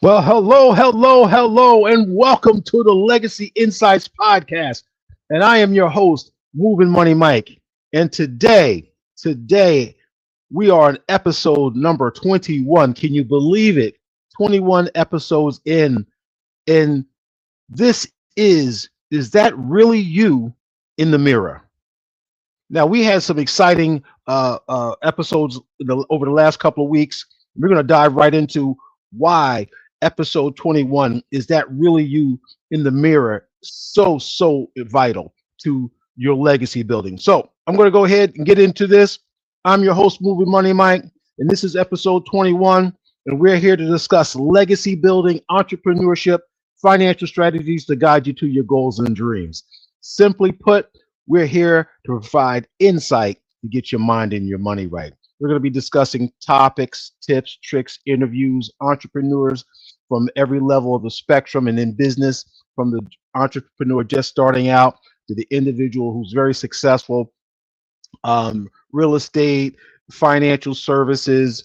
Well, hello, and welcome to the Legacy Insights podcast. And I am your host, Mov'n Mike. And today we are on episode number 21. Can you believe it? 21 episodes in, and this is that really you in the mirror? Now we had some exciting episodes over the last couple of weeks. We're going to dive right into why episode 21 is that really you in the mirror so vital to your legacy building. So I'm going to go ahead and get into this. I'm your host, Movie Money Mike, and this is episode 21, and we're here to discuss legacy building, entrepreneurship, financial strategies to guide you to your goals and dreams. Simply put, we're here to provide insight to get your mind and your money right. We're going to be discussing topics, tips, tricks, interviews, entrepreneurs from every level of the spectrum and in business, from the entrepreneur just starting out to the individual who's very successful, real estate, financial services,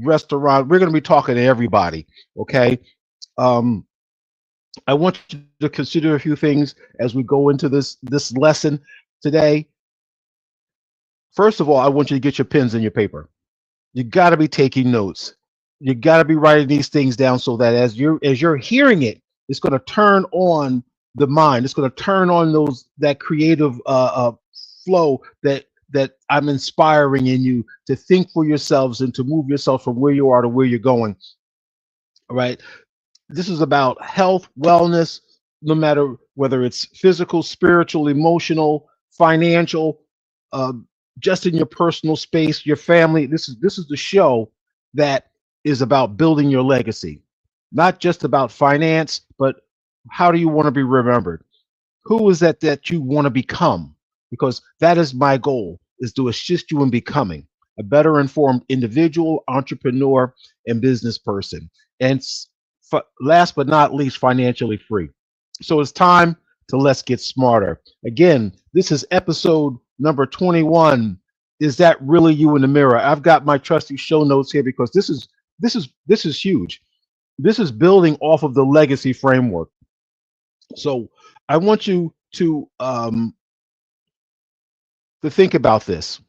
restaurant. We're going to be talking to everybody. Okay. Um, I want you to consider a few things as we go into this lesson today. First of all, I want you to get your pens and your paper. You got to be taking notes. You got to be writing these things down so that as you're hearing it, it's going to turn on the mind. It's going to turn on those that creative flow that I'm inspiring in you to think for yourselves and to move yourself from where you are to where you're going. All right. This is about health, wellness, no matter whether it's physical, spiritual, emotional, financial, uh, just in your personal space, your family. This is the show that is about building your legacy, not just about finance, but how do you want to be remembered? Who is that you want to become? Because that is my goal: is to assist you in becoming a better informed individual, entrepreneur, and business person. And last but not least, financially free. So it's time to let's get smarter. Again, this is episode number 21. Is that really you in the mirror? I've got my trusty show notes here because this is huge. This is building off of the legacy framework. So I want you to think about this.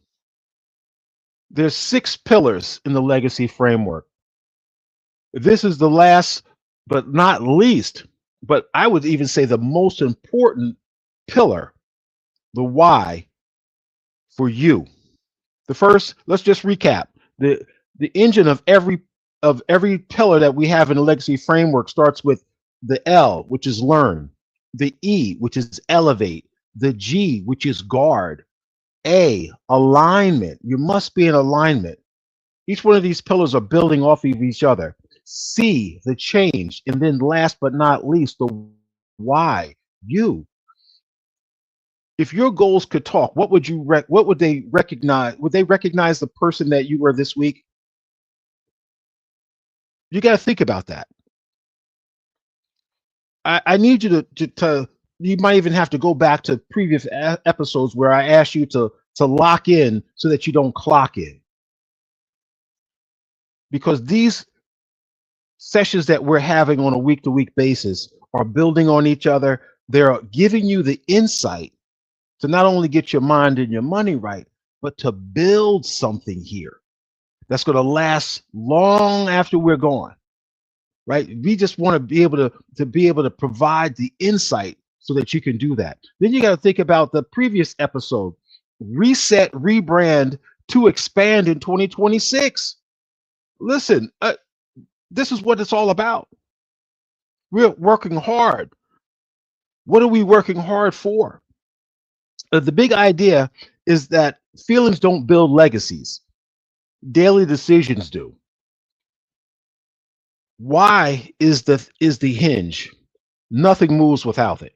There's 6 pillars in the legacy framework. This is the last but not least, but I would even say the most important pillar, the why for you. The first, let's just recap. The engine of every pillar that we have in the legacy framework starts with the L, which is learn, the E, which is elevate, the G, which is guard, A, alignment. You must be in alignment. Each one of these pillars are building off of each other. C, the change, and then last but not least, the why, you. If your goals could talk, what would they recognize? Would they recognize the person that you were this week? You got to think about that. I need you to you might even have to go back to previous episodes where I asked you to lock in so that you don't clock in, because these sessions that we're having on a week to week basis are building on each other. They're giving you the insight to not only get your mind and your money right, but to build something here that's going to last long after we're gone. Right? We just want to be able to be able to provide the insight so that you can do that. Then you got to think about the previous episode: reset, rebrand to expand in 2026. Listen, this is what it's all about. We're working hard. What are we working hard for? The big idea is that feelings don't build legacies, daily decisions do. Why is the hinge? Nothing moves without it.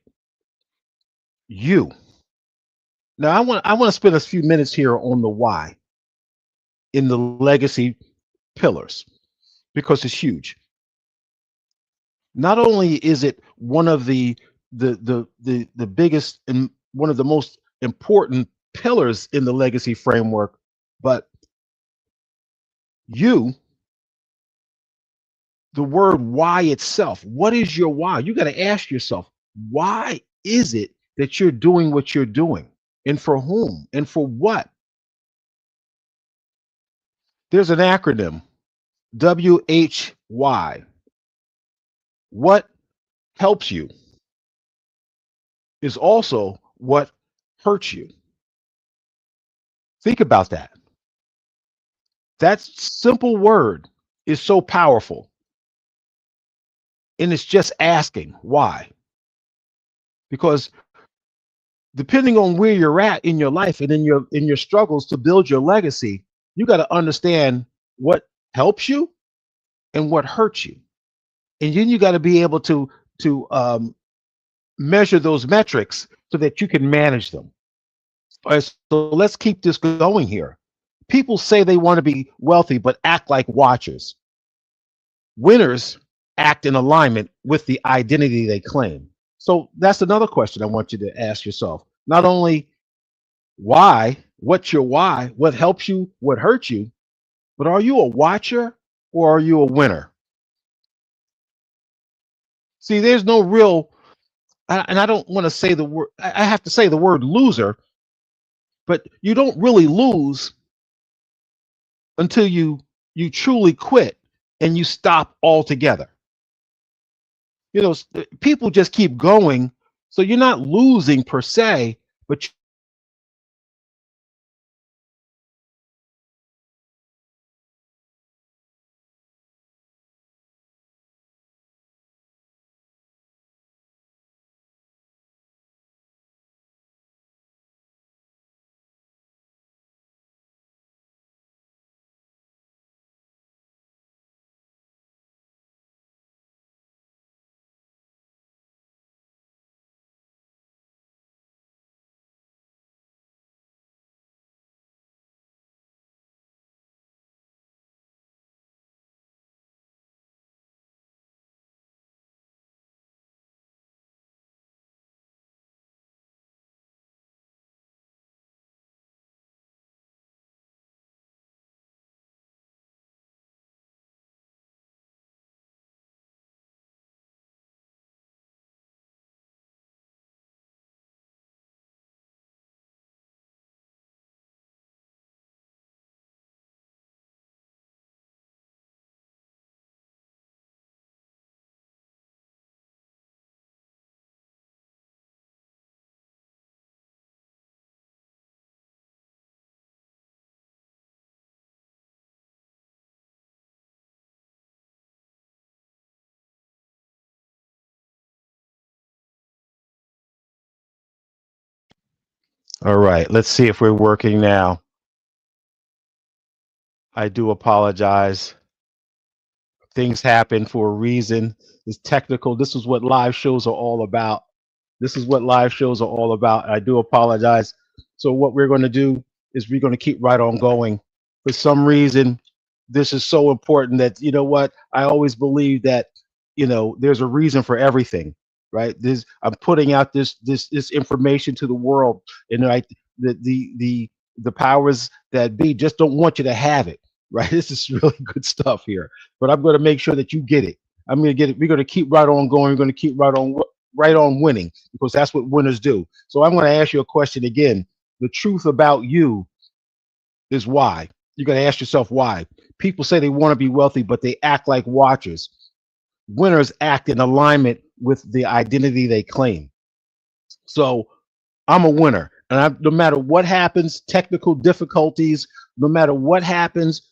You. Now I want to spend a few minutes here on the why in the legacy pillars because it's huge. Not only is it one of the biggest and one of the most important pillars in the legacy framework, but you the word why itself. What is your why? You got to ask yourself, why is it that you're doing what you're doing? And for whom? And for what? There's an acronym, WHY. What helps you is also what hurts you. Think about that. That simple word is so powerful. And it's just asking why. Because depending on where you're at in your life and in your struggles to build your legacy, you got to understand what helps you and what hurts you. And then you got to be able to measure those metrics so that you can manage them. All right, so let's keep this going here. People say they want to be wealthy but act like watchers. Winners act in alignment with the identity they claim. So that's another question I want you to ask yourself. Not only why, what's your why, what helps you, what hurts you, but are you a watcher or are you a winner? See, there's no real, and I don't want to say the word, I have to say the word loser, but you don't really lose until you truly quit and you stop altogether. People just keep going, so you're not losing per se, but all right, let's see if we're working now. I do apologize. Things happen for a reason. It's technical. This is what live shows are all about. This is what live shows are all about. I do apologize. So what we're going to do is we're going to keep right on going. For some reason, this is so important that what I always believe that there's a reason for everything, right? This I'm putting out this information to the world, and the powers that be just don't want you to have it, right? This is really good stuff here, but I'm going to make sure that you get it. I'm going to get it. We're going to keep right on going. We're going to keep right on winning because that's what winners do. So I'm going to ask you a question again. The truth about you is why. You got to ask yourself why. People say they want to be wealthy, but they act like watchers. Winners act in alignment with the identity they claim. So I'm a winner. And no matter what happens, technical difficulties, no matter what happens,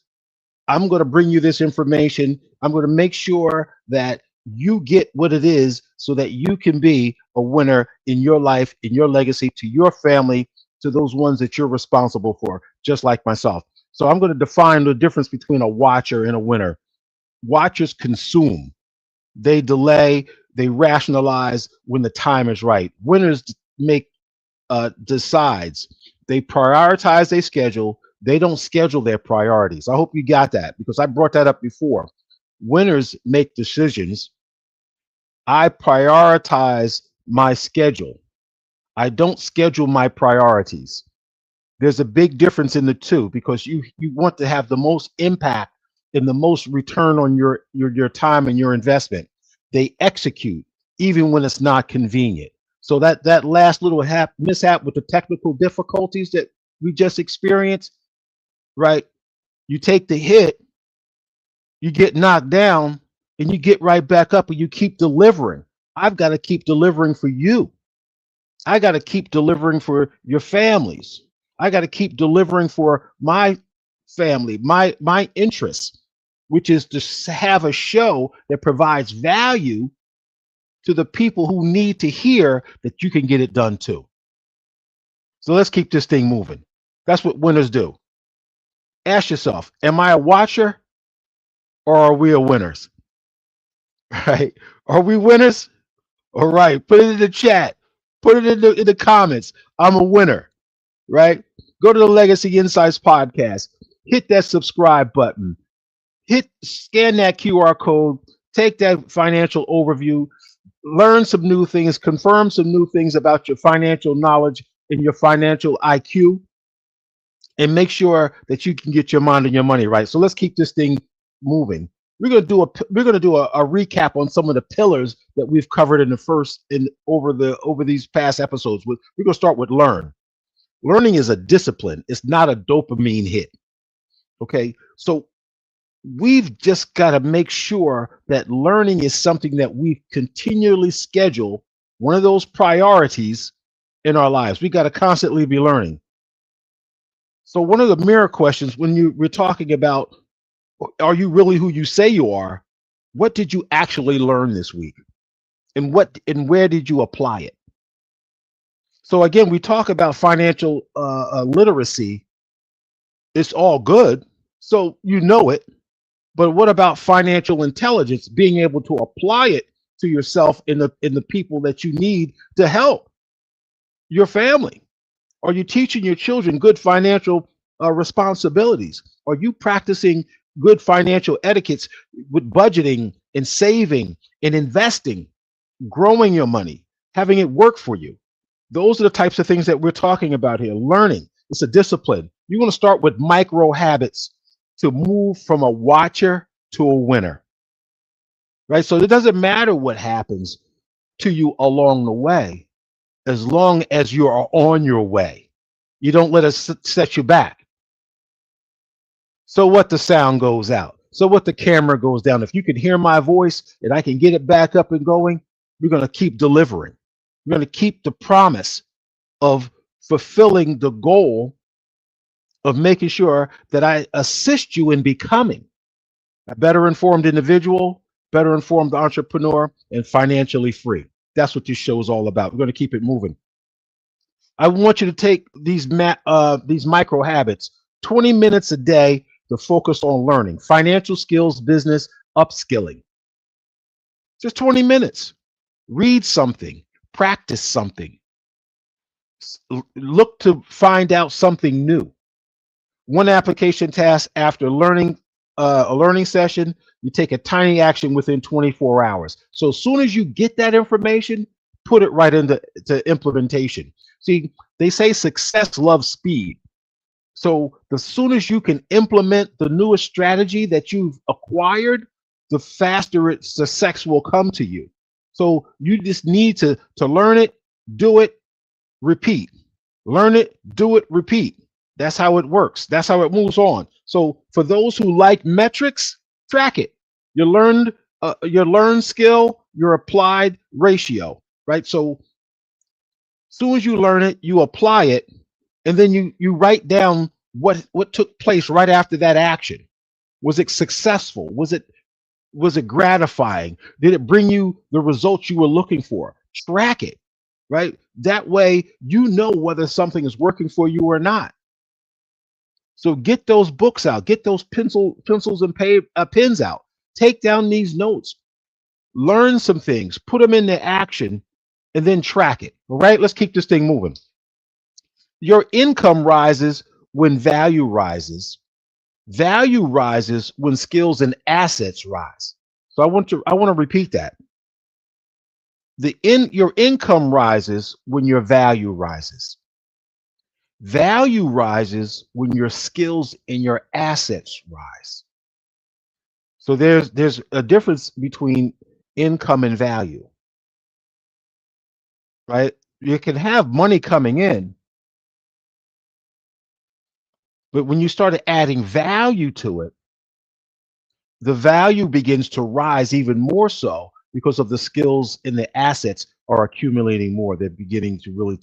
I'm going to bring you this information. I'm going to make sure that you get what it is so that you can be a winner in your life, in your legacy, to your family, to those ones that you're responsible for, just like myself. So I'm going to define the difference between a watcher and a winner. Watchers consume, they delay, they rationalize when the time is right. Winners make decides. They prioritize their schedule. They don't schedule their priorities. I hope you got that because I brought that up before. Winners make decisions. I prioritize my schedule. I don't schedule my priorities. There's a big difference in the two because you want to have the most impact and the most return on your time and your investment. They execute even when it's not convenient. So that last little mishap with the technical difficulties that we just experienced, right? You take the hit, you get knocked down, and you get right back up and you keep delivering. I've got to keep delivering for you. I got to keep delivering for your families. I got to keep delivering for my family, my interests, which is to have a show that provides value to the people who need to hear that you can get it done too. So let's keep this thing moving. That's what winners do. Ask yourself, am I a watcher or are we a winners? Right? Are we winners? All right. Put it in the chat. Put it in the comments. I'm a winner. Right? Go to the Legacy Insights podcast. Hit that subscribe button. Scan that QR code. Take that financial overview. Learn some new things. Confirm some new things about your financial knowledge and your financial IQ, and make sure that you can get your mind and your money right. So let's keep this thing moving. We're gonna do a recap on some of the pillars that we've covered in the first in over these past episodes. We're gonna start with learn. Learning is a discipline. It's not a dopamine hit. Okay, so we've just got to make sure that learning is something that we continually schedule, one of those priorities in our lives. We got to constantly be learning. So one of the mirror questions when we're talking about, are you really who you say you are? What did you actually learn this week? And where did you apply it? So again, we talk about financial literacy. It's all good. So you know it. But what about financial intelligence, being able to apply it to yourself in the people that you need to help your family? Are you teaching your children good financial responsibilities? Are you practicing good financial etiquettes with budgeting and saving and investing, growing your money, having it work for you? Those are the types of things that we're talking about here. Learning, it's a discipline. You want to start with micro habits to move from a watcher to a winner, right? So it doesn't matter what happens to you along the way, as long as you are on your way. You don't let us set you back. So what, the sound goes out. So what, the camera goes down. If you can hear my voice and I can get it back up and going, we're going to keep delivering. We're going to keep the promise of fulfilling the goal of making sure that I assist you in becoming a better informed individual, better informed entrepreneur, and financially free. That's what this show is all about. We're going to keep it moving. I want you to take these micro habits, 20 minutes a day to focus on learning financial skills, business, upskilling. Just 20 minutes. Read something, practice something, look to find out something new. One application task after learning a learning session, you take a tiny action within 24 hours. So as soon as you get that information, put it right into implementation. See, they say success loves speed. So the soon as you can implement the newest strategy that you've acquired, the faster success will come to you. So you just need to learn it, do it, repeat. Learn it, do it, repeat. That's how it works. That's how it moves on. So for those who like metrics, track it. Your learned skill, your applied ratio, right? So as soon as you learn it, you apply it, and then you write down what took place right after that action. Was it successful? Was it gratifying? Did it bring you the results you were looking for? Track it, right? That way you know whether something is working for you or not. So get those books out, get those pencils and pens out. Take down these notes, learn some things, put them into action, and then track it. All right, let's keep this thing moving. Your income rises when value rises. Value rises when skills and assets rise. So I want to repeat that. Your income rises when your value rises. Value rises when your skills and your assets rise. So there's a difference between income and value, right? You can have money coming in, but when you start adding value to it, the value begins to rise even more so because of the skills and the assets are accumulating more. They're beginning to really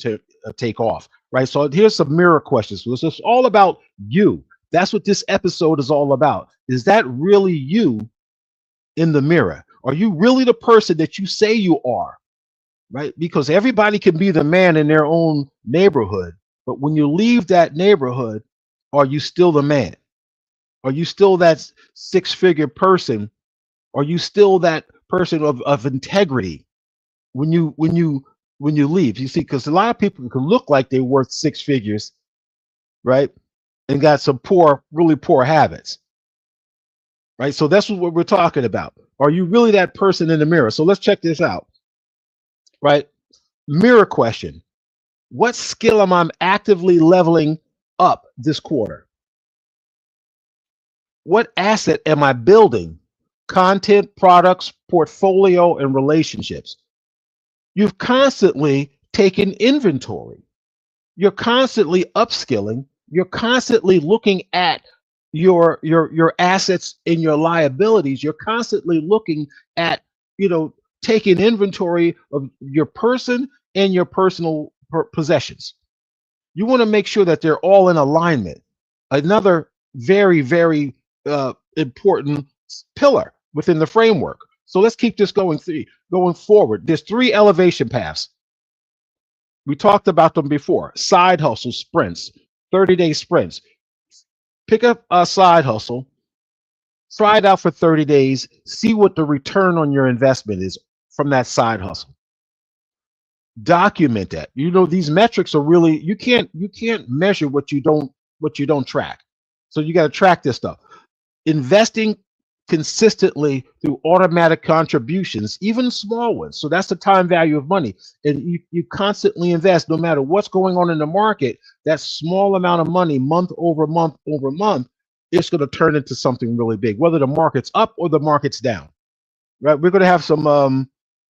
take off, right? So here's some mirror questions. So it's all about you. That's what this episode is all about. Is that really you in the mirror? Are you really the person that you say you are? Right? Because everybody can be the man in their own neighborhood, but when you leave that neighborhood, are you still the man? Are you still that six-figure person? Are you still that person of integrity when you leave? You see, because a lot of people can look like they're worth six figures, right? And got some really poor habits, right? So that's what we're talking about. Are you really that person in the mirror? So let's check this out, right? Mirror question. What skill am I actively leveling up this quarter? What asset am I building? Content, products, portfolio, and relationships. You've constantly taken inventory. You're constantly upskilling. You're constantly looking at your assets and your liabilities. You're constantly looking at, taking inventory of your person and your personal possessions. You want to make sure that they're all in alignment. Another very, very important pillar within the framework. So let's keep this going forward. There's three elevation paths. We talked about them before. Side hustle sprints, 30-day sprints. Pick up a side hustle, try it out for 30 days, see what the return on your investment is from that side hustle. Document that. These metrics are really, you can't measure what you don't track. So you got to track this stuff. Investing consistently through automatic contributions, even small ones. So that's the time value of money. And you constantly invest no matter what's going on in the market. That small amount of money, month over month, it's going to turn into something really big, whether the market's up or the market's down. Right? We're going to have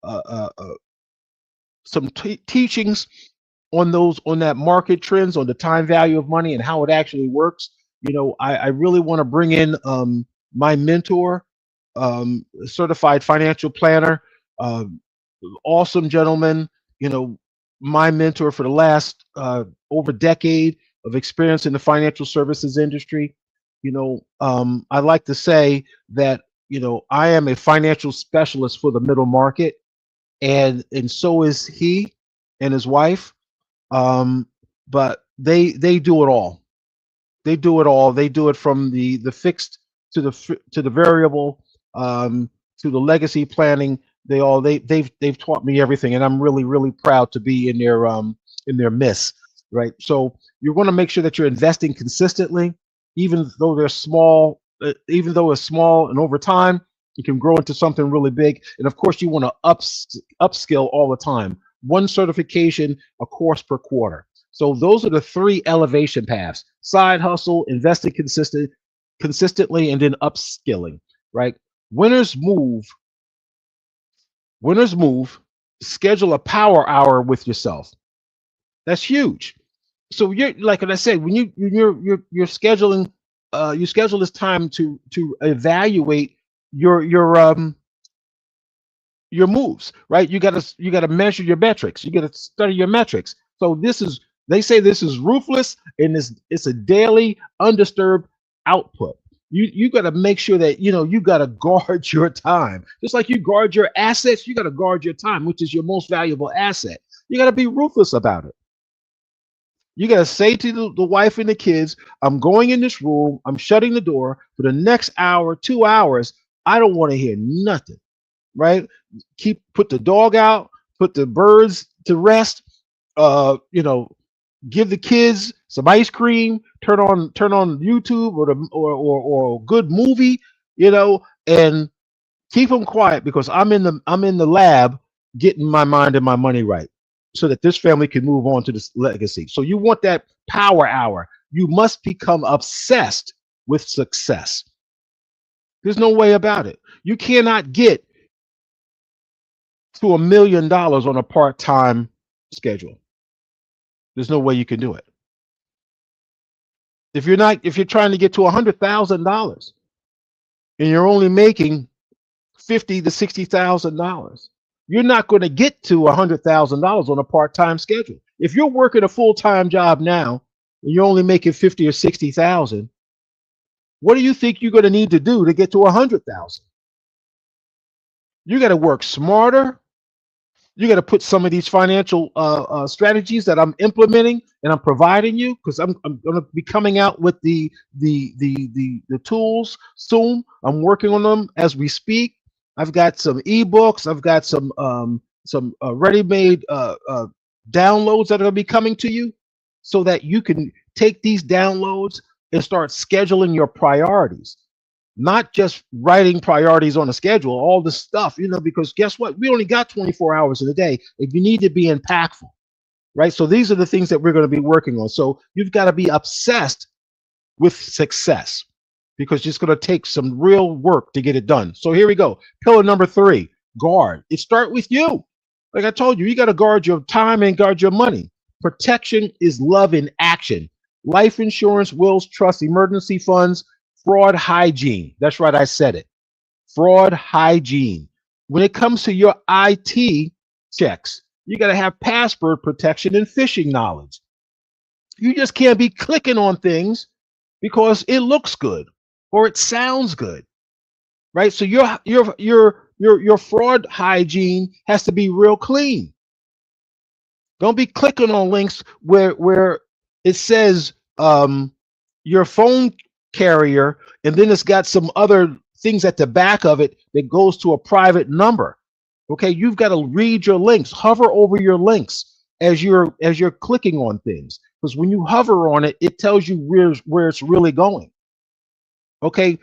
uh, uh, uh, some teachings on that market trends, on the time value of money and how it actually works. I really want to bring in my mentor, certified financial planner, uh, awesome gentleman, you know, my mentor for the last over decade of experience in the financial services industry. I like to say that, I am a financial specialist for the middle market, and so is he and his wife. But they do it all. They do it all. They do it from the fixed to the variable, to the legacy planning. They've taught me everything, and I'm really really proud to be in their midst. Right. So you want to make sure that you're investing consistently, even though they're small. Even though it's small, and over time you can grow into something really big. And of course, you want to upskill all the time. One certification, a course per quarter. So those are the three elevation paths: side hustle, investing consistently, and then upskilling. Right? Winners move. Winners move. Schedule a power hour with yourself. That's huge. So you're like I said, when you're scheduling, you schedule this time to evaluate your your moves, right? You got to measure your metrics. You got to study your metrics. So they say this is ruthless, and it's a daily undisturbed output. You got to make sure that you got to guard your time, just like you guard your assets. You got to guard your time, which is your most valuable asset. You got to be ruthless about it. You got to say to the wife and the kids, I'm going in this room, I'm shutting the door for the next hour, 2 hours. I don't want to hear nothing, right? Put the dog out, put the birds to rest, give the kids some ice cream, turn on YouTube or a good movie, and keep them quiet because I'm in the lab getting my mind and my money right so that this family can move on to this legacy. So you want that power hour. You must become obsessed with success. There's no way about it. You cannot get to $1 million on a part-time schedule. There's no way you can do it. If you're trying to get to $100,000 and you're only making 50 to $60,000, you're not going to get to $100,000 on a part-time schedule. If you're working a full-time job now and you're only making 50 or 60,000, what do you think you're going to need to do to get to 100,000? You got to work smarter. You got to put some of these financial strategies that I'm implementing and I'm providing you, because I'm going to be coming out with the tools soon. I'm working on them as we speak. I've got some ebooks. I've got some ready-made downloads that are going to be coming to you, so that you can take these downloads and start scheduling your priorities, not just writing priorities on a schedule, all this stuff, because guess what? We only got 24 hours in a day, and you need to be impactful, right? So these are the things that we're going to be working on. So you've got to be obsessed with success, because it's going to take some real work to get it done. So here we go. Pillar number 3, guard. It starts with you. Like I told you, you got to guard your time and guard your money. Protection is love in action. Life insurance, wills, trusts, emergency funds, fraud hygiene. That's right, I said it. Fraud hygiene. When it comes to your IT checks, you got to have password protection and phishing knowledge. You just can't be clicking on things because it looks good or it sounds good, right? So your fraud hygiene has to be real clean. Don't be clicking on links where it says your phone carrier, and then it's got some other things at the back of it that goes to a private number. Okay, you've got to read your links, hover over your links as you're clicking on things, because when you hover on it, it tells you where it's really going. Okay,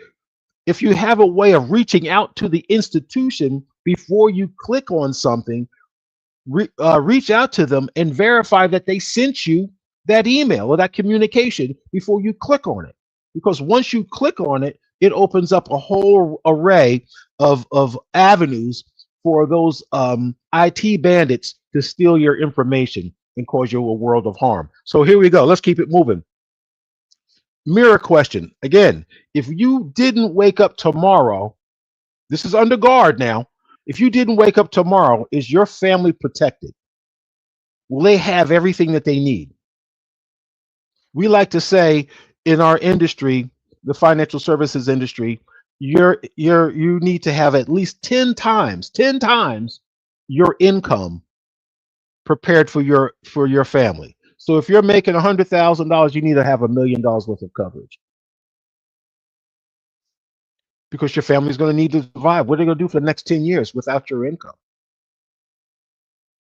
if you have a way of reaching out to the institution before you click on something, reach out to them and verify that they sent you that email or that communication before you click on it. Because once you click on it, it opens up a whole array of avenues for those IT bandits to steal your information and cause you a world of harm. So here we go. Let's keep it moving. Mirror question. Again, if you didn't wake up tomorrow, this is under guard now. If you didn't wake up tomorrow, is your family protected? Will they have everything that they need? We like to say in our industry, the financial services industry, you need to have at least 10 times your income prepared for your family. So if you're making $100,000, you need to have $1 million worth of coverage, because your family's going to need to survive. What are they going to do for the next 10 years without your income?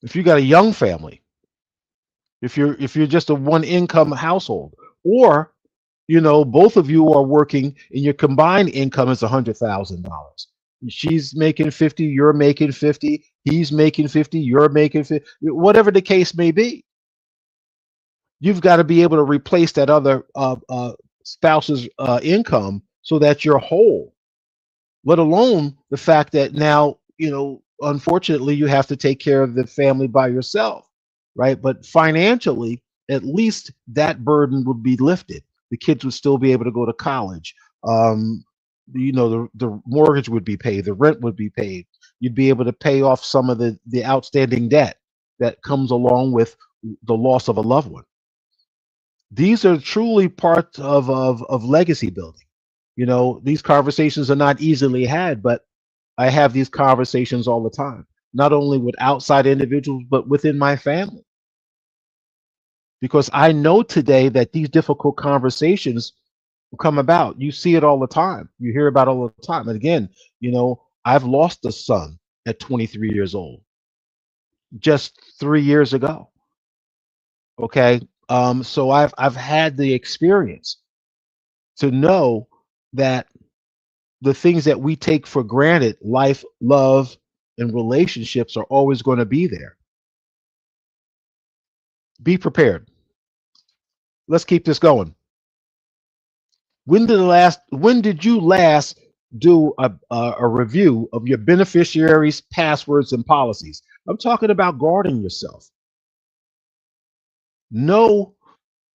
If you got a young family, if you're just a one income household, or both of you are working and your combined income is $100,000. She's making 50, you're making 50, he's making 50, you're making 50, whatever the case may be. You've got to be able to replace that other spouse's income so that you're whole. Let alone the fact that now, unfortunately, you have to take care of the family by yourself, right? But financially, at least that burden would be lifted. The kids would still be able to go to college. The mortgage would be paid, the rent would be paid. You'd be able to pay off some of the outstanding debt that comes along with the loss of a loved one. These are truly parts of legacy building. These conversations are not easily had, but I have these conversations all the time, not only with outside individuals, but within my family. Because I know today that these difficult conversations will come about. You see it all the time. You hear about it all the time. And again, I've lost a son at 23 years old, just 3 years ago. Okay. So I've had the experience to know that the things that we take for granted, life, love, and relationships, are always going to be there. Be prepared. Let's keep this going. When did you last do a review of your beneficiaries, passwords, and policies. I'm talking about guarding yourself. Know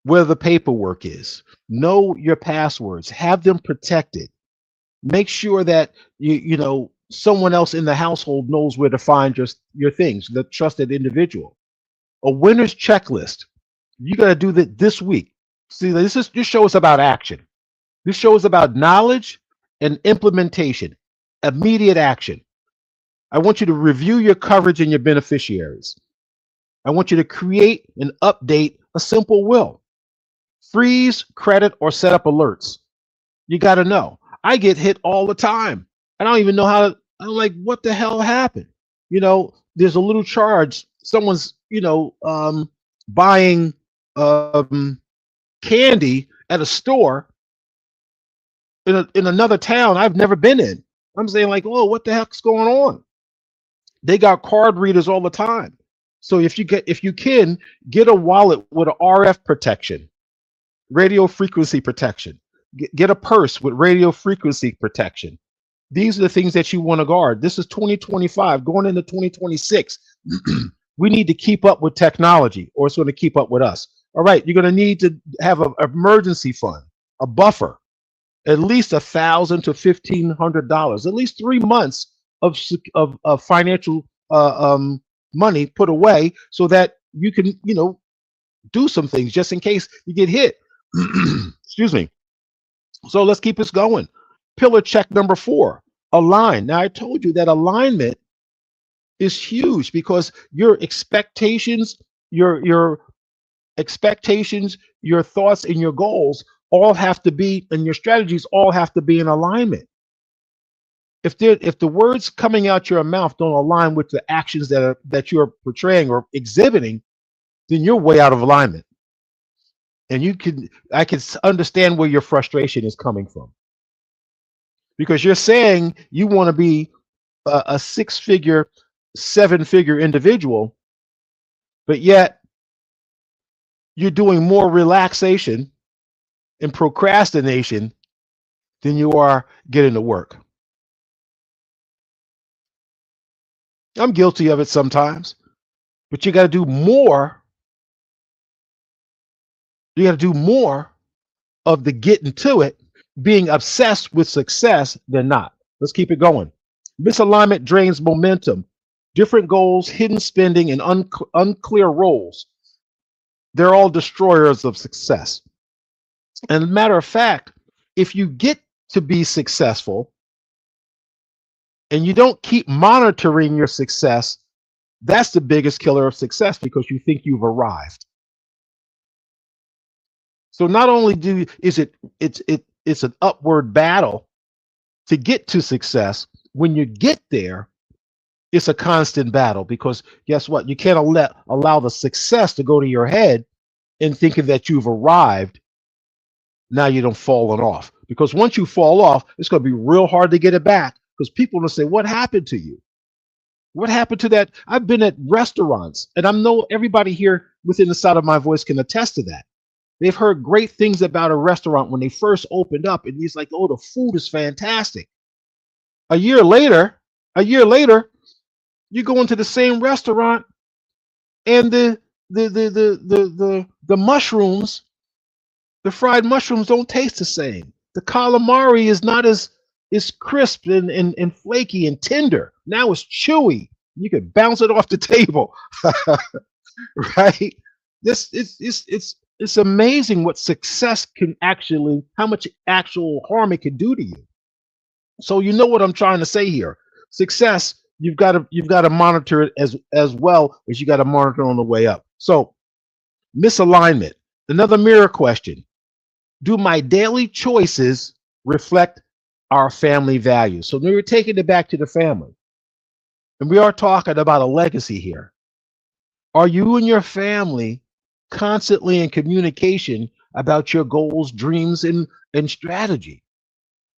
where the paperwork is. Know your passwords. Have them protected. Make sure that you know someone else in the household knows where to find your things. The trusted individual. A winner's checklist. You got to do that this week. See, this show is about action. This show is about knowledge and implementation, immediate action. I want you to review your coverage and your beneficiaries. I want you to create and update a simple will. Freeze, credit, or set up alerts. You got to know. I get hit all the time. I don't even know how to, I'm like, what the hell happened? There's a little charge. Someone's, buying candy at a store in another town I've never been in. I'm saying like, oh, what the heck's going on? They got card readers all the time. So if you can get a wallet with a RF protection, radio frequency protection, get a purse with radio frequency protection. These are the things that you want to guard. This is 2025 going into 2026. We need to keep up with technology or it's going to keep up with us. All right, you're going to need to have an emergency fund, a buffer, at least $1,000 to $1,500, at least 3 months of financial money put away so that you can do some things just in case you get hit. Excuse me. So let's keep this going. Pillar check number 4, align. Now I told you that alignment is huge because your expectations, your expectations, your thoughts, and your goals all have to be, and your strategies all have to be in alignment. If the words coming out your mouth don't align with the actions that you're portraying or exhibiting, then you're way out of alignment. And I can understand where your frustration is coming from, because you're saying you want to be a 6-figure, 7-figure individual, but yet you're doing more relaxation and procrastination than you are getting to work. I'm guilty of it sometimes, but you got to do more. You got to do more of the getting to it, being obsessed with success than not. Let's keep it going. Misalignment drains momentum. Different goals, hidden spending, and unclear roles. They're all destroyers of success. And as a matter of fact, if you get to be successful and you don't keep monitoring your success, that's the biggest killer of success because you think you've arrived. So not only it's an upward battle to get to success, when you get there, it's a constant battle because guess what? You can't allow the success to go to your head and thinking that you've arrived. Now you don't fallen off, because once you fall off, it's going to be real hard to get it back because people will say, what happened to you? What happened to that? I've been at restaurants, and I know everybody here within the sound of my voice can attest to that. They've heard great things about a restaurant when they first opened up, and he's like, oh, the food is fantastic. A year later, you go into the same restaurant and the mushrooms, the fried mushrooms don't taste the same. The calamari is not as crisp and flaky and tender. Now it's chewy. You could bounce it off the table. Right? It's amazing what success can actually, how much actual harm it can do to you. So you know what I'm trying to say here. Success, you've got to monitor it as well as you got to monitor on the way up. So misalignment. Another mirror question. Do my daily choices reflect our family values? So we're taking it back to the family. And we are talking about a legacy here. Are you and your family constantly in communication about your goals, dreams, and strategy?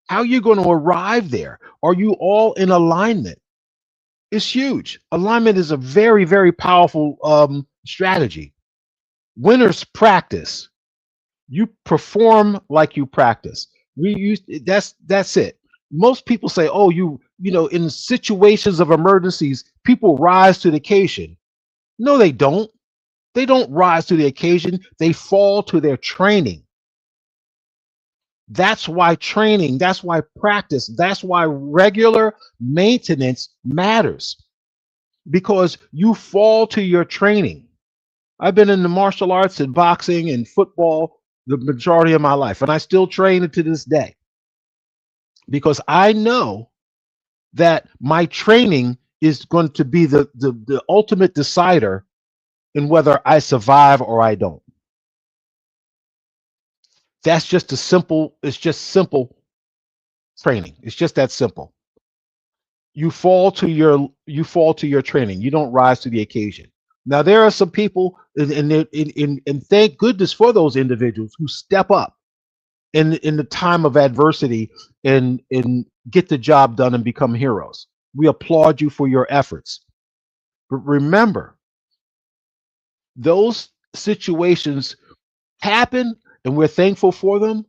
How are you going to arrive there? Are you all in alignment? It's huge. Alignment is a very, very powerful strategy. Winners practice. You perform like you practice. That's it. Most people say, oh, in situations of emergencies, people rise to the occasion. No, they don't. They don't rise to the occasion. They fall to their training. That's why training, that's why practice, that's why regular maintenance matters, because you fall to your training. I've been in the martial arts and boxing and football the majority of my life, and I still train it to this day because I know that my training is going to be the ultimate decider in whether I survive or I don't. That's just a simple, it's just simple training. It's just that simple. You fall to your training. You don't rise to the occasion. Now there are some people, and thank goodness for those individuals who step up in the time of adversity and get the job done and become heroes. We applaud you for your efforts. But remember, those situations happen and we're thankful for them,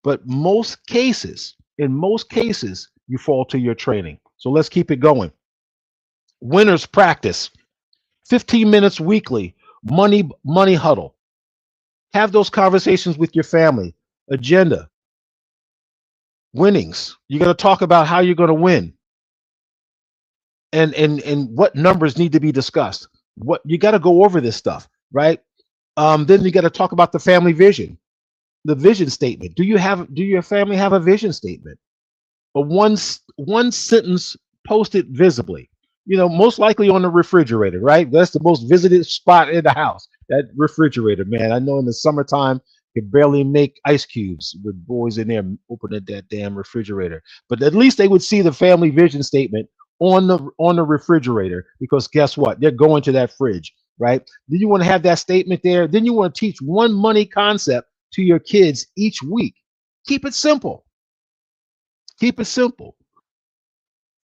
but in most cases, you fall to your training. So let's keep it going. Winners practice 15 minutes weekly, money huddle. Have those conversations with your family. Agenda, winnings. You're going to talk about how you're going to win and what numbers need to be discussed. What you got to go over this stuff, right? Then you got to talk about the family vision, the vision statement. Do your family have a vision statement? But one sentence posted visibly, most likely on the refrigerator, right? That's the most visited spot in the house, that refrigerator, man. I know in the summertime you barely make ice cubes with boys in there opening that damn refrigerator, but at least they would see the family vision statement on the refrigerator, because guess what, they're going to that fridge, right? Then you want to have that statement there. Then you want to teach one money concept to your kids each week. Keep it simple. Keep it simple.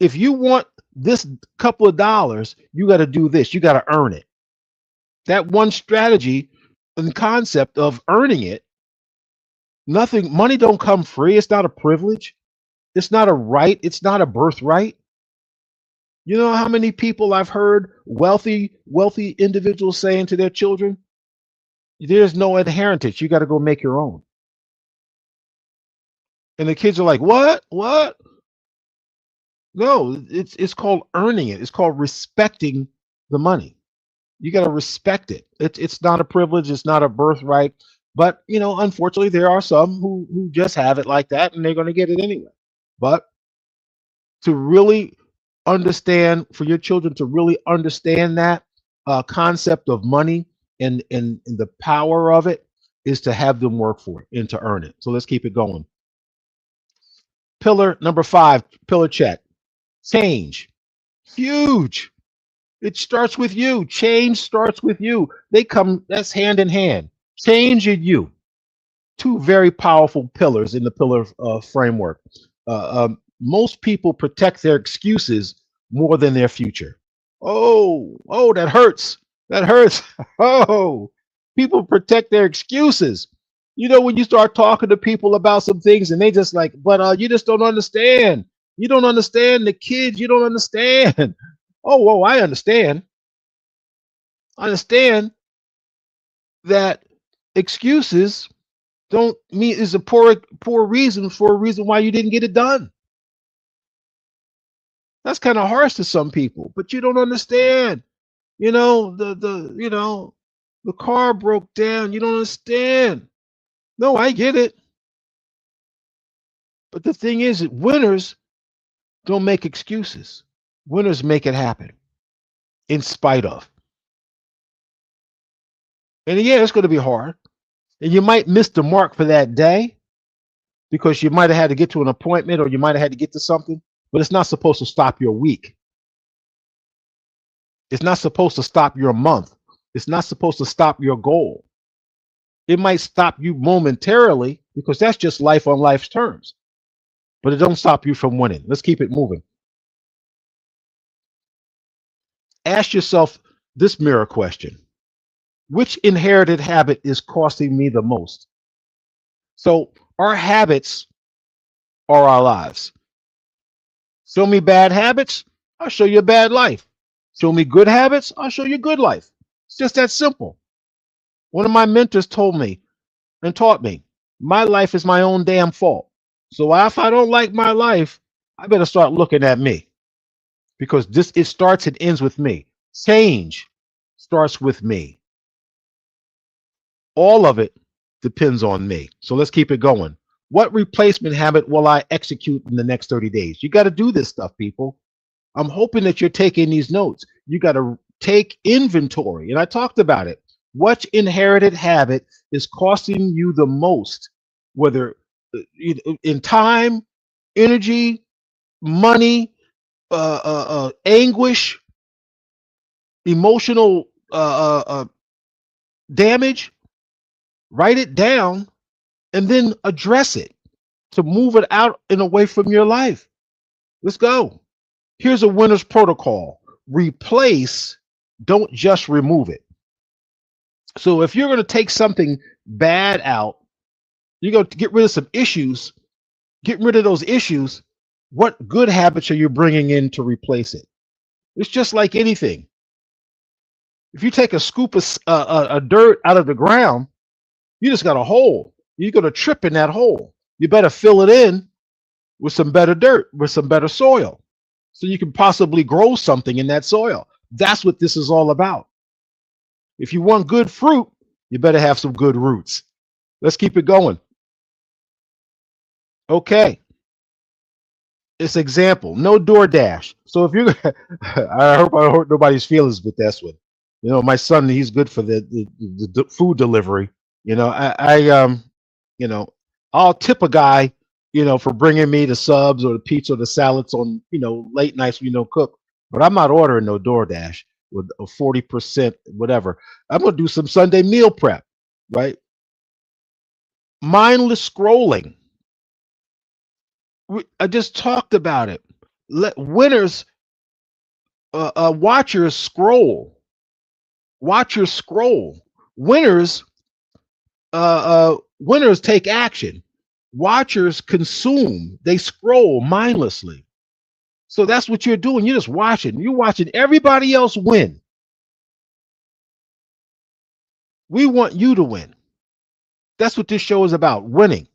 If you want this couple of dollars, you got to do this. You got to earn it. That one strategy and concept of earning it, money don't come free. It's not a privilege. It's not a right. It's not a birthright. You know how many people I've heard wealthy individuals saying to their children, there's no inheritance. You got to go make your own. And the kids are like, what? What? No, it's called earning it. It's called respecting the money. You got to respect it. It's not a privilege. It's not a birthright. But unfortunately, there are some who just have it like that, and they're going to get it anyway. But to really understand, for your children to really understand that concept of money and the power of it, is to have them work for it and to earn it. So let's keep it going. Pillar number 5, pillar check. Change. Huge. It starts with you. Change starts with you. That's hand in hand. Change and you. Two very powerful pillars in the pillar framework. Most people protect their excuses more than their future. Oh, that hurts. That hurts. Oh, people protect their excuses. When you start talking to people about some things and they just like, but you just don't understand. You don't understand the kids. You don't understand. Oh, I understand. I understand that excuses don't mean is a poor reason for a reason why you didn't get it done. That's kind of harsh to some people, but you don't understand. The car broke down. You don't understand. No, I get it. But the thing is that winners don't make excuses. Winners make it happen in spite of. And yeah, it's going to be hard. And you might miss the mark for that day because you might have had to get to an appointment or you might have had to get to something, but it's not supposed to stop your week. It's not supposed to stop your month. It's not supposed to stop your goal. It might stop you momentarily because that's just life on life's terms, but it don't stop you from winning. Let's keep it moving. Ask yourself this mirror question. Which inherited habit is costing me the most? So our habits are our lives. Show me bad habits, I'll show you a bad life. Show me good habits, I'll show you a good life. It's just that simple. One of my mentors told me and taught me my life is my own damn fault. So if I don't like my life, I better start looking at me, because this it starts and ends with me. Change starts with me. All of it depends on me. So let's keep it going. What replacement habit will I execute in the next 30 days? You got to do this stuff, people. I'm hoping that you're taking these notes. You got to take inventory. And I talked about it. What inherited habit is costing you the most, whether in time, energy, money, anguish, emotional damage? Write it down and then address it to move it out and away from your life. Let's go. Here's a winner's protocol. Replace, don't just remove it. So if you're going to take something bad out, you're going to get rid of some issues, get rid of those issues. What good habits are you bringing in to replace it? It's just like anything. If you take a scoop of dirt out of the ground, you just got a hole. You're going to trip in that hole. You better fill it in with some better dirt, with some better soil, so you can possibly grow something in that soil. That's what this is all about. If you want good fruit, you better have some good roots. Let's keep it going. Okay. This example, no DoorDash. So if you're, I hope I hurt nobody's feelings with this one. You know, my son, he's good for the food delivery. You know, you know, I'll tip a guy, you know, for bringing me the subs or the pizza or the salads on, you know, late nights when you don't cook. But I'm not ordering no DoorDash with a 40% whatever. I'm gonna do some Sunday meal prep, right? Mindless scrolling. I just talked about it. Let winners, watchers scroll. Watchers scroll. Winners, winners take action. Watchers consume. They scroll mindlessly. So that's what you're doing. You're just watching. You're watching everybody else win. We want you to win. That's what this show is about, winning,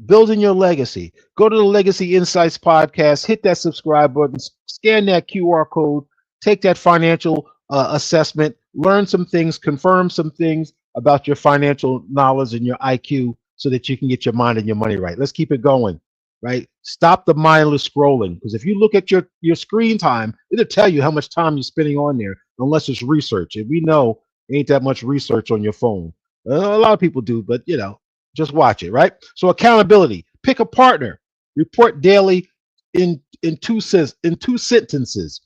building your legacy. Go to the Legacy Insights podcast, hit that subscribe button, scan that QR code, take that financial assessment, learn some things, confirm some things about your financial knowledge and your IQ so that you can get your mind and your money right. Let's keep it going, right? Stop the mindless scrolling, because if you look at your screen time, it'll tell you how much time you're spending on there, unless it's research. And we know ain't that much research on your phone. A lot of people do, but you know, just watch it, right? So accountability. Pick a partner. Report daily in two sentences.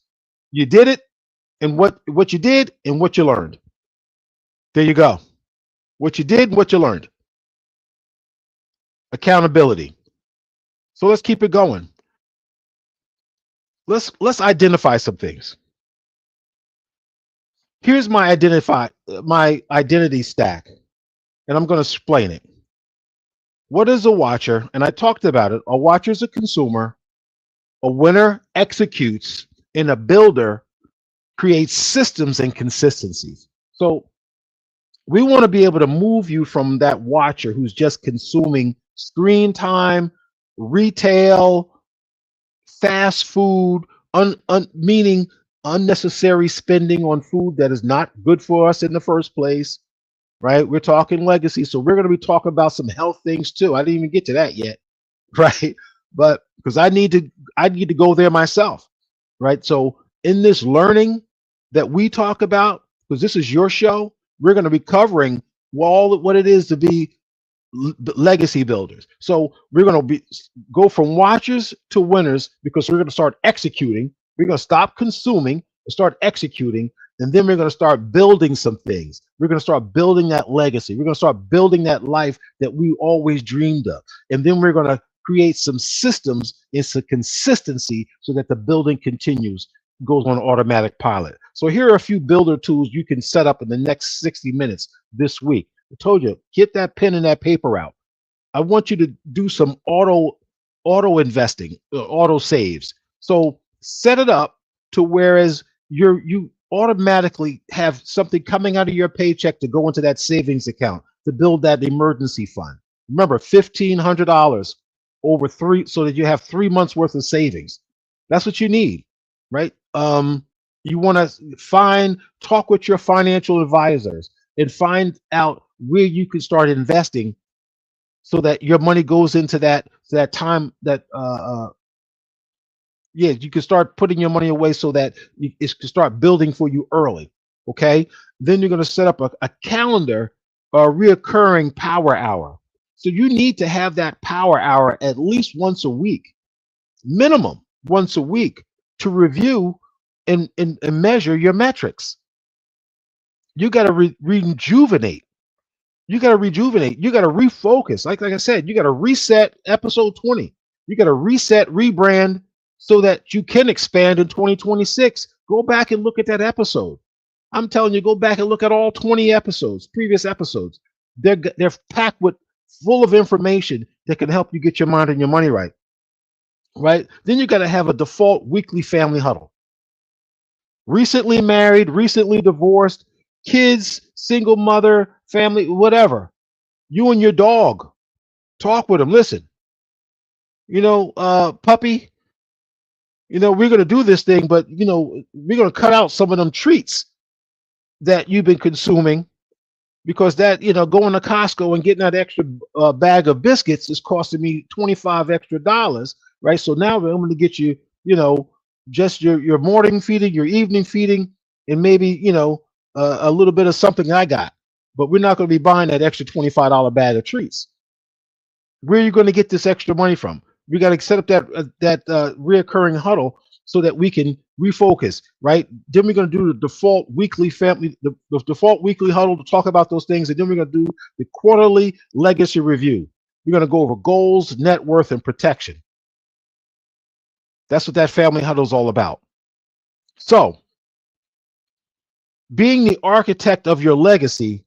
You did it, and what you did, and what you learned. There you go. What you did, what you learned. Accountability. So let's keep it going. Let's identify some things. Here's my identity stack, and I'm going to explain it. What is a watcher? And I talked about it. A watcher is a consumer. A winner executes, and a builder creates systems and consistencies. So we want to be able to move you from that watcher who's just consuming screen time, retail, fast food, meaning unnecessary spending on food that is not good for us in the first place, right? We're talking legacy, so we're going to be talking about some health things too. I didn't even get to that yet, right? But because I need to go there myself, right? So in this learning that we talk about, because this is your show, we're going to be covering all what it is to be legacy builders. So we're going to go from watchers to winners, because we're going to start executing. We're going to stop consuming and start executing, and then we're going to start building some things. We're going to start building that legacy. We're going to start building that life that we always dreamed of, and then we're going to create some systems and some consistency so that the building continues, goes on automatic pilot. So here are a few builder tools you can set up in the next 60 minutes this week. I told you, get that pen and that paper out. I want you to do some auto investing, auto saves. So set it up to whereas you automatically have something coming out of your paycheck to go into that savings account to build that emergency fund. Remember, $1,500 over three, so that you have 3 months worth of savings. That's what you need, right? You want to talk with your financial advisors and find out where you can start investing so that your money goes into that time that yeah, you can start putting your money away so that it can start building for you early. Okay. Then you're going to set up a calendar, a reoccurring power hour. So you need to have that power hour at least once a week, minimum once a week, to review and measure your metrics. You got to rejuvenate. You got to rejuvenate. You got to refocus. Like I said, you got to reset episode 20. You got to reset, rebrand so that you can expand in 2026. Go back and look at that episode. I'm telling you, go back and look at all 20 episodes, previous episodes. They're packed with full of information that can help you get your mind and your money right. Right? Then you got to have a default weekly family huddle. Recently married, recently divorced, kids, single mother, family, whatever. You and your dog talk with them. Listen, puppy, we're going to do this thing, but, we're going to cut out some of them treats that you've been consuming because that, going to Costco and getting that extra bag of biscuits is costing me 25 extra dollars, right? So now I'm going to get you, just your morning feeding, your evening feeding, and maybe, a little bit of something I got. But we're not going to be buying that extra $25 bag of treats. Where are you going to get this extra money from? We got to set up that reoccurring huddle so that we can refocus, right? Then we're going to do the default weekly the default weekly huddle to talk about those things, and then we're going to do the quarterly legacy review. We're going to go over goals, net worth, and protection. That's what that family huddle is all about. So, being the architect of your legacy,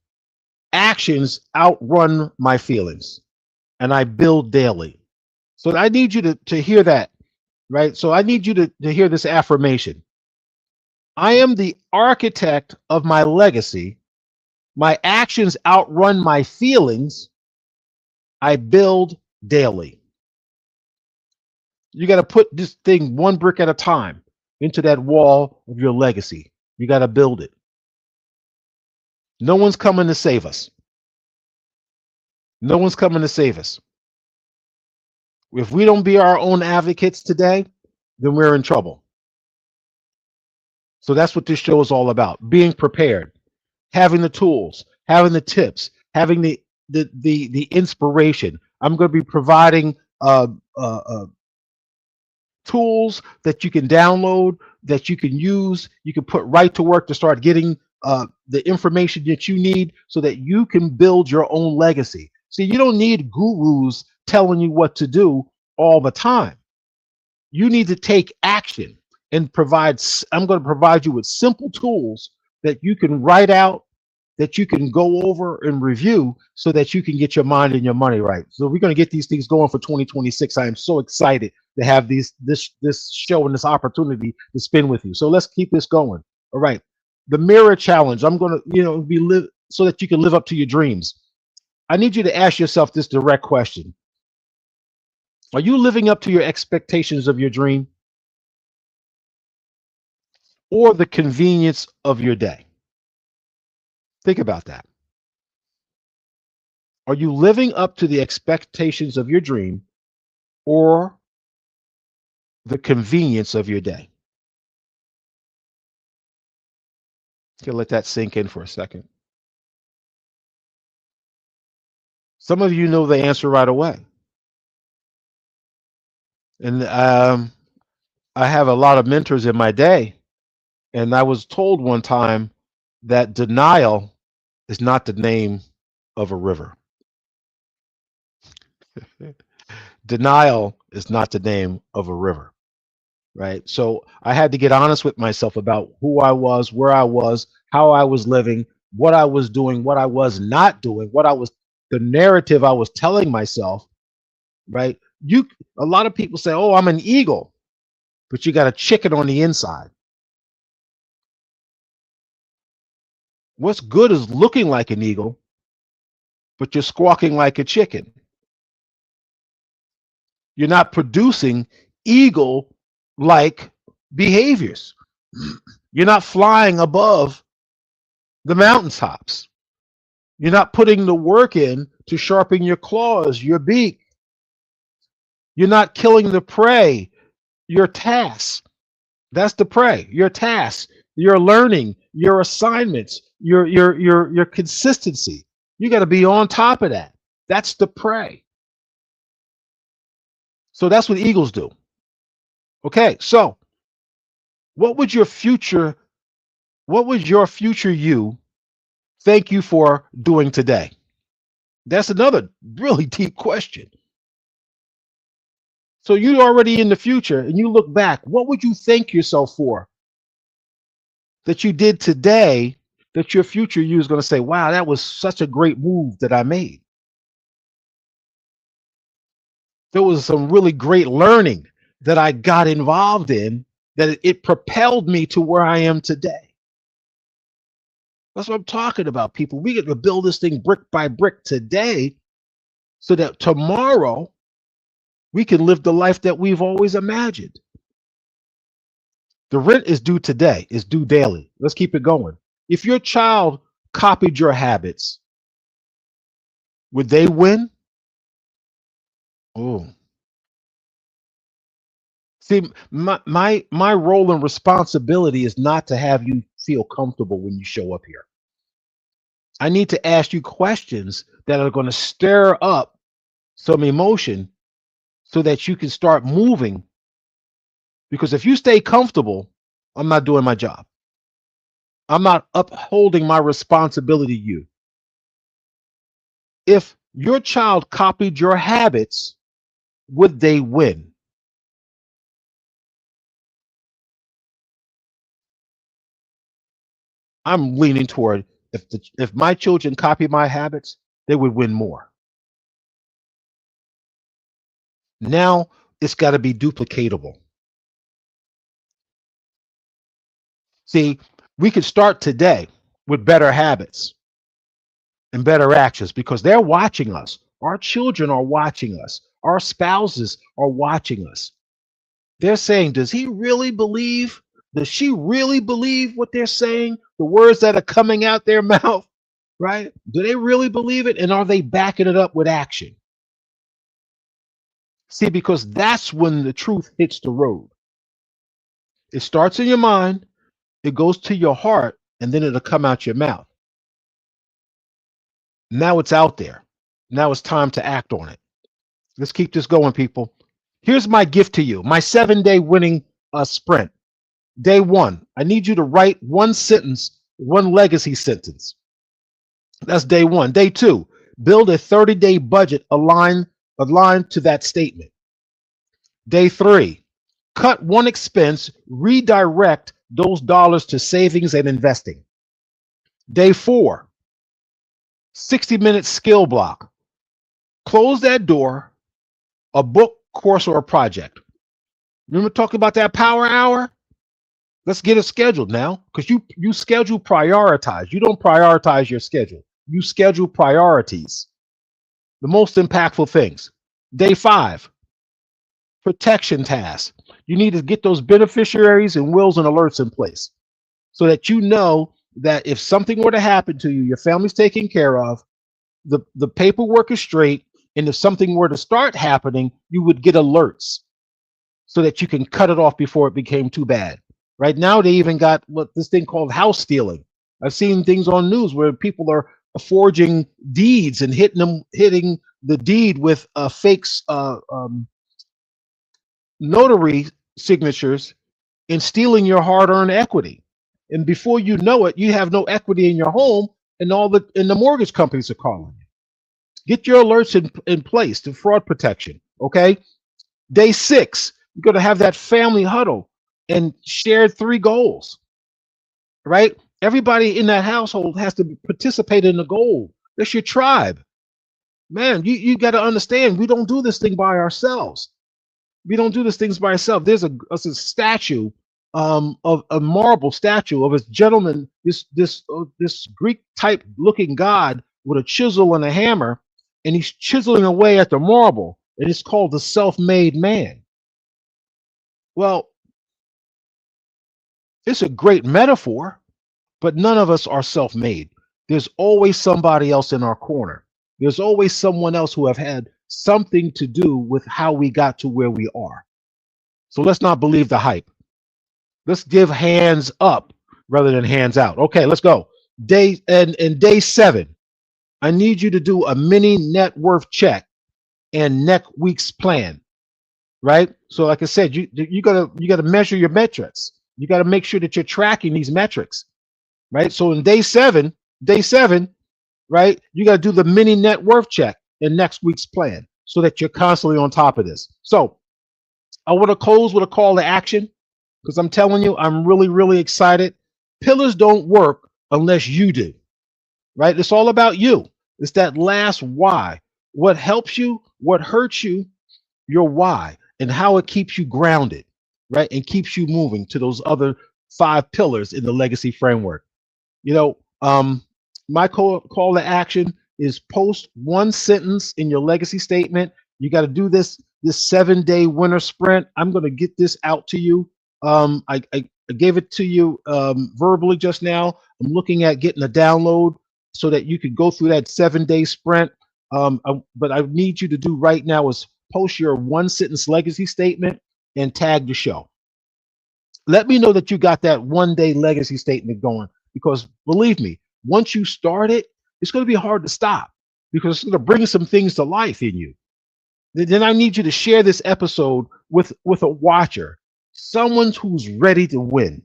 actions outrun my feelings, and I build daily. So I need you to hear that, right? So I need you to hear this affirmation. I am the architect of my legacy. My actions outrun my feelings. I build daily. You got to put this thing one brick at a time into that wall of your legacy. You got to build it. No one's coming to save us. No one's coming to save us. If we don't be our own advocates today, then we're in trouble. So that's what this show is all about. Being prepared, having the tools, having the tips, having the inspiration. I'm going to be providing tools that you can download, that you can use, you can put right to work to start getting the information that you need so that you can build your own legacy. See, you don't need gurus telling you what to do all the time. You need to take action and I'm going to provide you with simple tools that you can write out, that you can go over and review so that you can get your mind and your money right. So we're going to get these things going for 2026. I am so excited to have this show and this opportunity to spend with you. So let's keep this going. All right. The mirror challenge. I'm going to, be so that you can live up to your dreams. I need you to ask yourself this direct question. Are you living up to your expectations of your dream or the convenience of your day? Think about that. Are you living up to the expectations of your dream or the convenience of your day? Okay, let that sink in for a second. Some of you know the answer right away. And I have a lot of mentors in my day, and I was told one time that denial is not the name of a river. Denial is not the name of a river, right? So I had to get honest with myself about who I was, where I was, how I was living, what I was doing, what I was not doing, the narrative I was telling myself, right? A lot of people say, "Oh, I'm an eagle." but you got a chicken on the inside. What's good is looking like an eagle, but you're squawking like a chicken. You're not producing eagle like behaviors. You're not flying above the mountaintops. You're not putting the work in to sharpen your claws, your beak. You're not killing the prey, your tasks. That's the prey, your tasks, your learning, your assignments, your consistency. You got to be on top of that. That's the prey. So that's what eagles do. Okay, so what would your future, what would your future you thank you for doing today? That's another really deep question. So you're already in the future and you look back, what would you thank yourself for that you did today that your future you is going to say, wow, that was such a great move that I made. There was some really great learning that I got involved in that it propelled me to where I am today. That's what I'm talking about, people. We get to build this thing brick by brick today so that tomorrow we can live the life that we've always imagined. The rent is due today, is due daily. Let's keep it going. If your child copied your habits, would they win? Oh, see, my role and responsibility is not to have you feel comfortable when you show up here. I need to ask you questions that are going to stir up some emotion so that you can start moving. Because if you stay comfortable, I'm not doing my job. I'm not upholding my responsibility to you. If your child copied your habits, would they win? I'm leaning toward if my children copy my habits, they would win more. Now it's got to be duplicatable. See, we could start today with better habits and better actions because they're watching us. Our children are watching us. Our spouses are watching us. They're saying, does he really believe? Does she really believe what they're saying? The words that are coming out their mouth, right? Do they really believe it? And are they backing it up with action? See, because that's when the truth hits the road. It starts in your mind, it goes to your heart, and then it'll come out your mouth. Now it's out there. Now it's time to act on it. Let's keep this going, people. Here's my gift to you, my 7-day winning sprint. Day one, I need you to write one sentence, one legacy sentence. That's day one. Day two, build a 30-day budget aligned to that statement. Day three, cut one expense, redirect those dollars to savings and investing. Day four, 60-minute skill block. Close that door, a book, course, or a project. Remember talking about that power hour? Let's get it scheduled now because you schedule prioritize. You don't prioritize your schedule. You schedule priorities. The most impactful things. Day five, protection tasks. You need to get those beneficiaries and wills and alerts in place so that you know that if something were to happen to you, your family's taken care of, the paperwork is straight, and if something were to start happening, you would get alerts so that you can cut it off before it became too bad. Right now, they even got what this thing called house stealing. I've seen things on news where people are forging deeds and hitting the deed with fakes, notary signatures, and stealing your hard-earned equity. And before you know it, you have no equity in your home, and the mortgage companies are calling you. Get your alerts in place to fraud protection. Okay. Day six, you're going to have that family huddle and share 3 goals, right? Everybody in that household has to participate in the goal. That's your tribe. Man, you got to understand, we don't do this thing by ourselves. We don't do these things by ourselves. There's a statue, of a marble statue of a gentleman, this Greek type looking god with a chisel and a hammer, and he's chiseling away at the marble, and it's called the self-made man. Well, it's a great metaphor, but none of us are self-made. There's always somebody else in our corner. There's always someone else who have had something to do with how we got to where we are. So let's not believe the hype. Let's give hands up rather than hands out. Okay, let's go. Day 7, I need you to do a mini net worth check and next week's plan. Right. So, like I said, you gotta measure your metrics. You got to make sure that you're tracking these metrics. Right. So in day seven, right, you got to do the mini net worth check in next week's plan so that you're constantly on top of this. So I want to close with a call to action because I'm telling you, I'm really, really excited. Pillars don't work unless you do, right? It's all about you. It's that last why. What helps you, what hurts you, your why, and how it keeps you grounded, right? And keeps you moving to those other 5 pillars in the legacy framework. You know, my call to action is post one sentence in your legacy statement. You got to do this 7-day winter sprint. I'm going to get this out to you. I gave it to you verbally just now. I'm looking at getting a download so that you could go through that 7-day sprint. But I need you to do right now is post your one sentence legacy statement and tag the show. Let me know that you got that 1-day legacy statement going because believe me, once you start it, it's going to be hard to stop because it's going to bring some things to life in you. Then I need you to share this episode with a watcher, someone who's ready to win.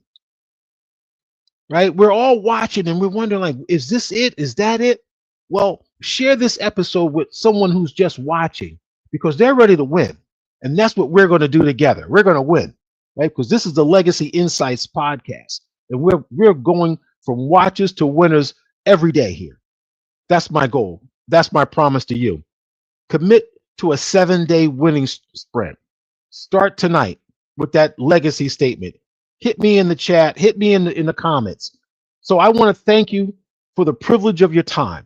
Right? We're all watching and we're wondering, like, is this it? Is that it? Well, share this episode with someone who's just watching because they're ready to win. And that's what we're going to do together. We're going to win, right? Because this is the Legacy Insights podcast. And we're going from watchers to winners every day here. That's my goal. That's my promise to you. Commit to a 7-day winning sprint. Start tonight with that legacy statement. Hit me in the chat, hit me in the comments. So I want to thank you for the privilege of your time.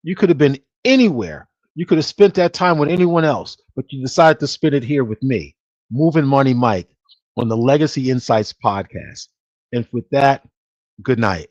You could have been anywhere. You could have spent that time with anyone else, but you decided to spend it here with me, Mov'n Mike, on the Legacy Insights podcast. And with that, good night.